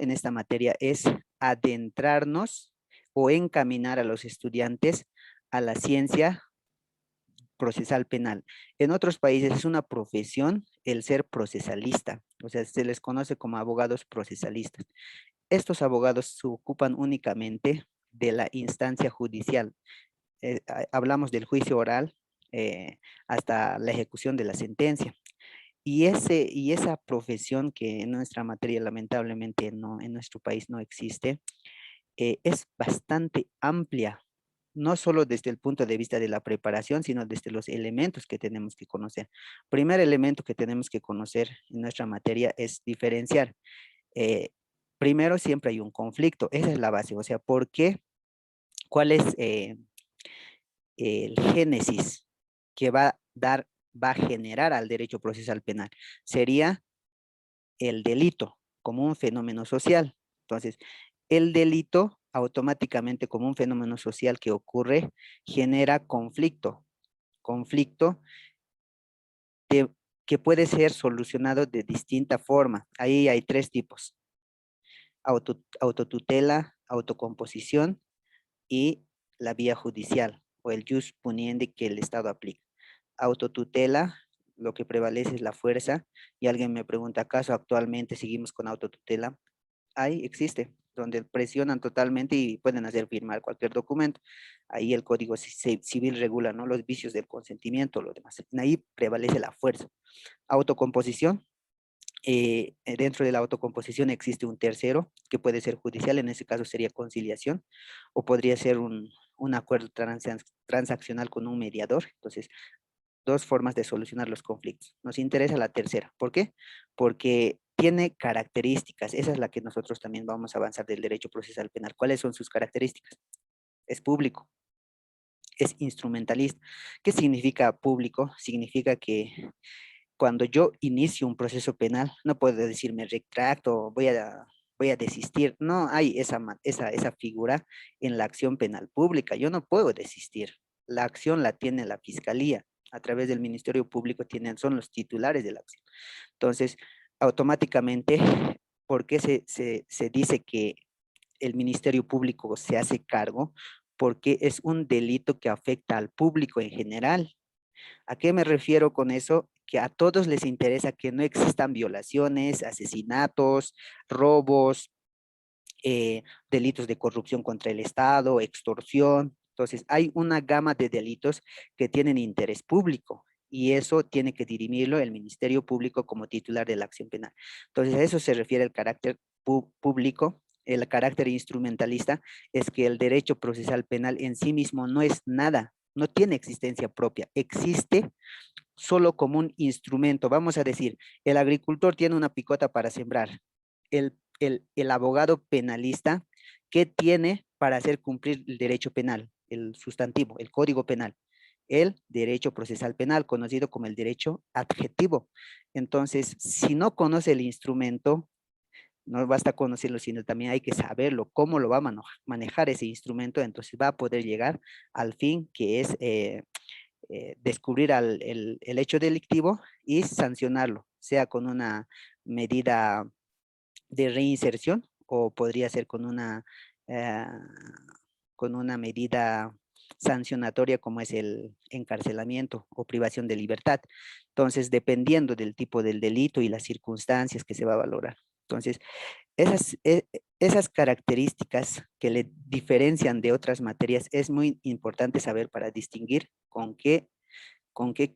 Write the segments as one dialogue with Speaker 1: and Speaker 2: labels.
Speaker 1: en esta materia es adentrarnos o encaminar a los estudiantes a la ciencia procesal penal. En otros países es una profesión el ser procesalista, o sea, se les conoce como abogados procesalistas. Estos abogados se ocupan únicamente de la instancia judicial. Hablamos del juicio oral hasta la ejecución de la sentencia. Y esa profesión que en nuestra materia lamentablemente no, en nuestro país no existe, es bastante amplia, no solo desde el punto de vista de la preparación, sino desde los elementos que tenemos que conocer. Primer elemento que tenemos que conocer en nuestra materia es diferenciar. Eh, Primero siempre hay un conflicto, esa es la base, o sea, ¿por qué? ¿Cuál es el génesis que va a generar al derecho procesal penal? Sería el delito como un fenómeno social. Entonces, el delito automáticamente como un fenómeno social que ocurre genera conflicto, conflicto de, que puede ser solucionado de distinta forma. Ahí hay tres tipos: autotutela, autocomposición y la vía judicial o el jus puniendi que el Estado aplica. Autotutela, lo que prevalece es la fuerza, y alguien me pregunta, ¿acaso actualmente seguimos con autotutela? Ahí existe, donde presionan totalmente y pueden hacer firmar cualquier documento. Ahí el Código Civil regula, ¿no?, los vicios del consentimiento, lo demás. Ahí prevalece la fuerza. Autocomposición. Dentro de la autocomposición existe un tercero que puede ser judicial, en ese caso sería conciliación, o podría ser un acuerdo transaccional con un mediador. Entonces, dos formas de solucionar los conflictos. Nos interesa la tercera. ¿Por qué? Porque tiene características. Esa es la que nosotros también vamos a avanzar del derecho procesal penal. ¿Cuáles son sus características? Es público, es instrumentalista. ¿Qué significa público? Significa que cuando yo inicio un proceso penal, no puedo decir me retracto, voy a desistir. No hay esa figura en la acción penal pública. Yo no puedo desistir. La acción la tiene la fiscalía. A través del Ministerio Público son los titulares de la acción. Entonces, automáticamente, ¿por qué se dice que el Ministerio Público se hace cargo? Porque es un delito que afecta al público en general. ¿A qué me refiero con eso? Que a todos les interesa que no existan violaciones, asesinatos, robos, delitos de corrupción contra el Estado, extorsión. Entonces, hay una gama de delitos que tienen interés público y eso tiene que dirimirlo el Ministerio Público como titular de la acción penal. Entonces, a eso se refiere el carácter público. El carácter instrumentalista es que el derecho procesal penal en sí mismo no es nada, no tiene existencia propia, existe solo como un instrumento. Vamos a decir, el agricultor tiene una picota para sembrar. El abogado penalista, ¿qué tiene para hacer cumplir el derecho penal? El sustantivo, el código penal. El derecho procesal penal, conocido como el derecho adjetivo. Entonces, si no conoce el instrumento, no basta conocerlo, sino también hay que saberlo, cómo lo va a manejar ese instrumento, entonces va a poder llegar al fin que es descubrir el hecho delictivo y sancionarlo, sea con una medida de reinserción o podría ser eh, con una medida sancionatoria como es el encarcelamiento o privación de libertad. Entonces, dependiendo del tipo del delito y las circunstancias que se va a valorar. Entonces, esas características que le diferencian de otras materias es muy importante saber para distinguir con qué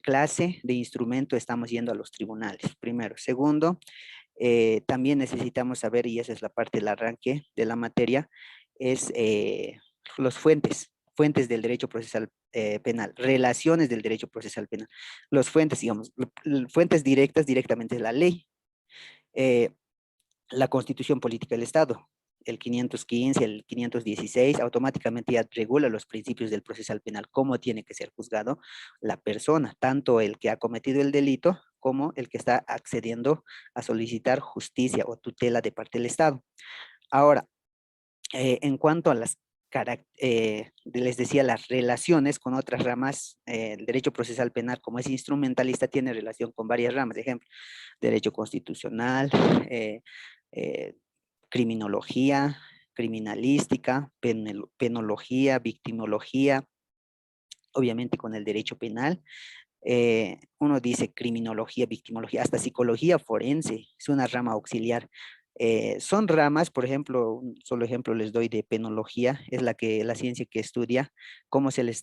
Speaker 1: clase de instrumento estamos yendo a los tribunales, primero. Segundo, también necesitamos saber, y esa es la parte del arranque de la materia, es los fuentes del derecho procesal penal, relaciones del derecho procesal penal. Los fuentes, digamos, fuentes directas, directamente de la ley, eh, la Constitución Política del Estado, el 515, el 516, automáticamente ya regula los principios del procesal penal, cómo tiene que ser juzgado la persona, tanto el que ha cometido el delito como el que está accediendo a solicitar justicia o tutela de parte del Estado. Ahora, en cuanto a les decía, las relaciones con otras ramas, el derecho procesal penal, como es instrumentalista, tiene relación con varias ramas, de ejemplo, derecho constitucional, eh, criminología, criminalística, penología, victimología, obviamente con el derecho penal. Uno dice criminología, victimología, hasta psicología forense, es una rama auxiliar. Son ramas, por ejemplo, un solo ejemplo les doy de penología, es la ciencia que estudia cómo se le está